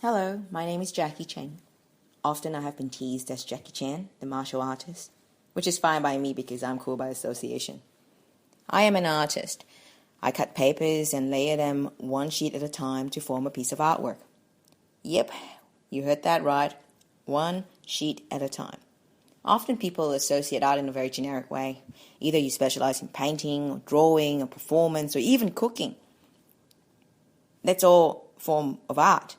Hello, my name is Jacky Cheng. Often I have been teased as Jacky Chan, the martial artist, which is fine by me because I'm cool by association. I am an artist. I cut papers and layer them one sheet at a time to form a piece of artwork. Yep, you heard that right. One sheet at a time. Often people associate art in a very generic way. Either you specialize in painting, or drawing, or performance, or even cooking. That's all form of art.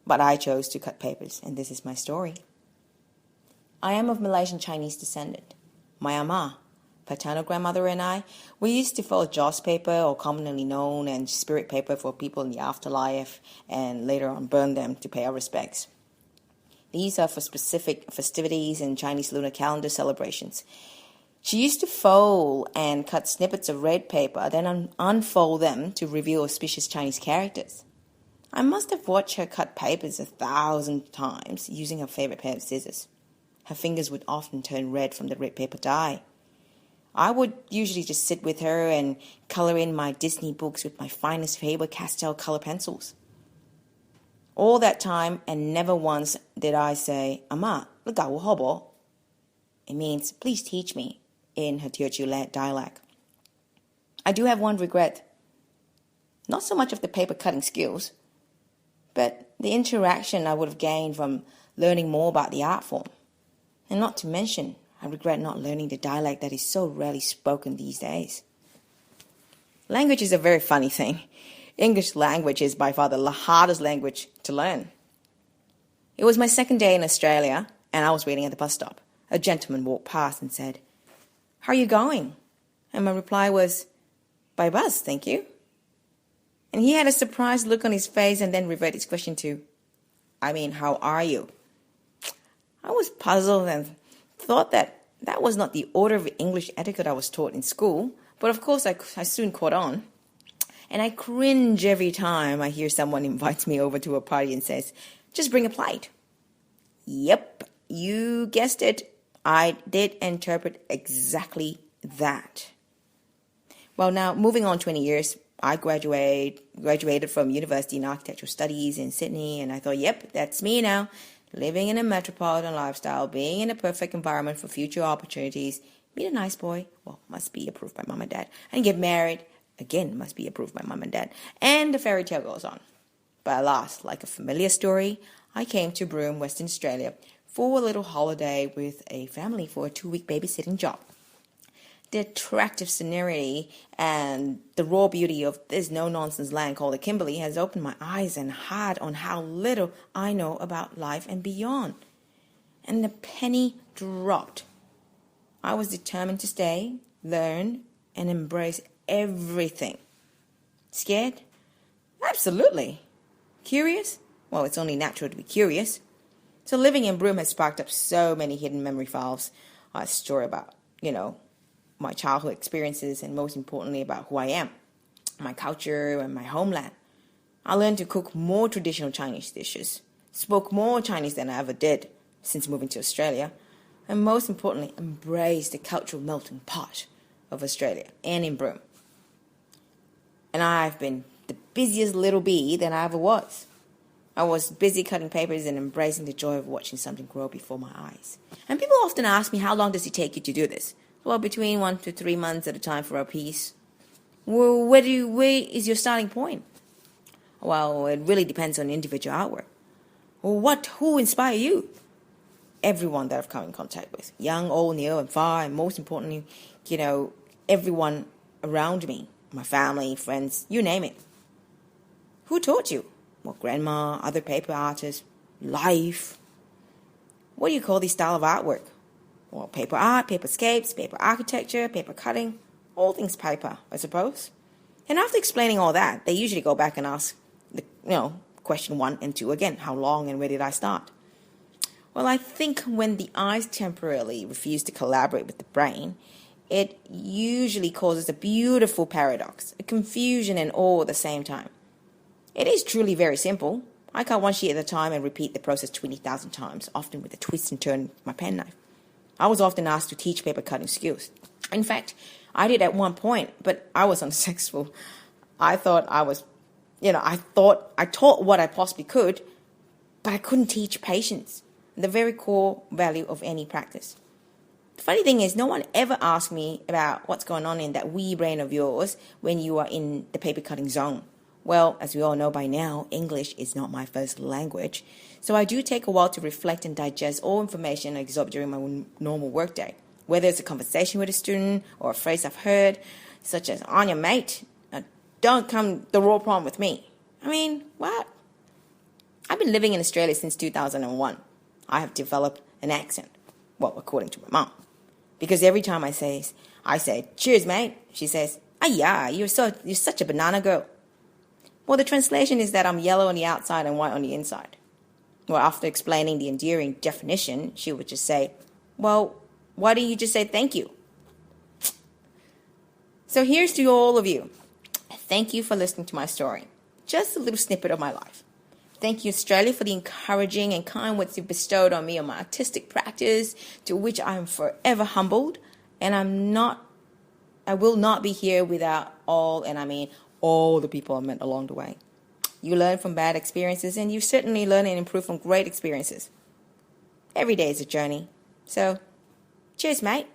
But I chose to cut papers, and this is my story. I am of Malaysian Chinese descent. My ama, paternal grandmother, and I, we used to fold joss paper, or commonly known as spirit paper, for people in the afterlife, and later on burn them to pay our respects. These are for specific festivities and Chinese lunar calendar celebrations. She used to fold and cut snippets of red paper, then unfold them to reveal auspicious Chinese characters. I must have watched her cut papers 1,000 times using her favorite pair of scissors. Her fingers would often turn red from the red paper dye. I would usually just sit with her and color in my Disney books with my finest Faber-Castell color pencils. All that time, and never once did I say, "Ama, legawo hobo." It means, "Please teach me," in her Teochew dialect. I do have one regret. Not so much of the paper cutting skills, but the interaction I would have gained from learning more about the art form. And not to mention, I regret not learning the dialect that is so rarely spoken these days. Language is a very funny thing. English language is by far the hardest language to learn. It was my second day in Australia, and I was waiting at the bus stop. A gentleman walked past and said, "How are you going?" And my reply was, "By bus, thank you." And he had a surprised look on his face and then reverted his question to, "How are you?" I was puzzled and thought that was not the order of English etiquette I was taught in school, but of course I soon caught on. And I cringe every time I hear someone invites me over to a party and says, "Just bring a plate." Yep, you guessed it. I did interpret exactly that. Well, now, moving on 20 years, I graduated from university in architectural studies in Sydney, and I thought, yep, that's me now, living in a metropolitan lifestyle, being in a perfect environment for future opportunities, meet a nice boy, well, must be approved by mom and dad, and get married, again, must be approved by mom and dad, and the fairy tale goes on. But alas, like a familiar story, I came to Broome, Western Australia, for a little holiday with a family for a 2-week babysitting job. The attractive scenery and the raw beauty of this no-nonsense land called the Kimberley has opened my eyes and heart on how little I know about life and beyond. And the penny dropped. I was determined to stay, learn, and embrace everything. Scared? Absolutely. Curious? Well, it's only natural to be curious. So living in Broome has sparked up so many hidden memory files I store about, my childhood experiences, and most importantly about who I am, my culture and my homeland. I learned to cook more traditional Chinese dishes, spoke more Chinese than I ever did since moving to Australia, and most importantly, embraced the cultural melting pot of Australia and in Broome. And I've been the busiest little bee that I ever was. I was busy cutting papers and embracing the joy of watching something grow before my eyes. And people often ask me, how long does it take you to do this? Well, between 1 to 3 months at a time for a piece. Well, where is your starting point? Well, it really depends on individual artwork. Well, who inspire you? Everyone that I've come in contact with, young, old, near, and far, and most importantly, everyone around me, my family, friends, you name it. Who taught you? Well, grandma, other paper artists, life. What do you call this style of artwork? Well, paper art, paperscapes, paper architecture, paper cutting, all things paper, I suppose. And after explaining all that, they usually go back and ask, question 1 and 2 again. How long and where did I start? Well, I think when the eyes temporarily refuse to collaborate with the brain, it usually causes a beautiful paradox, a confusion and awe at the same time. It is truly very simple. I cut one sheet at a time and repeat the process 20,000 times, often with a twist and turn of my penknife. I was often asked to teach paper cutting skills. In fact, I did at one point, but I was unsuccessful. I thought I taught what I possibly could, but I couldn't teach patience, the very core value of any practice. The funny thing is, no one ever asked me about what's going on in that wee brain of yours when you are in the paper cutting zone. Well, as we all know by now, English is not my first language, so I do take a while to reflect and digest all information I absorb during my normal workday. Whether it's a conversation with a student or a phrase I've heard, such as, "on your mate, don't come the raw problem with me." I mean, what? I've been living in Australia since 2001. I have developed an accent. Well, according to my mom. Because every time I say, "Cheers, mate," she says, "Ah, yeah, you're such a banana girl." Well, the translation is that I'm yellow on the outside and white on the inside. Well, after explaining the endearing definition, she would just say, "Well, why don't you just say thank you?" So here's to all of you. Thank you for listening to my story. Just a little snippet of my life. Thank you, Australia, for the encouraging and kind words you've bestowed on me on my artistic practice, to which I am forever humbled. And I will not be here without all, and I mean all the people I met along the way. You learn from bad experiences, and you certainly learn and improve from great experiences. Every day is a journey. So, cheers, mate.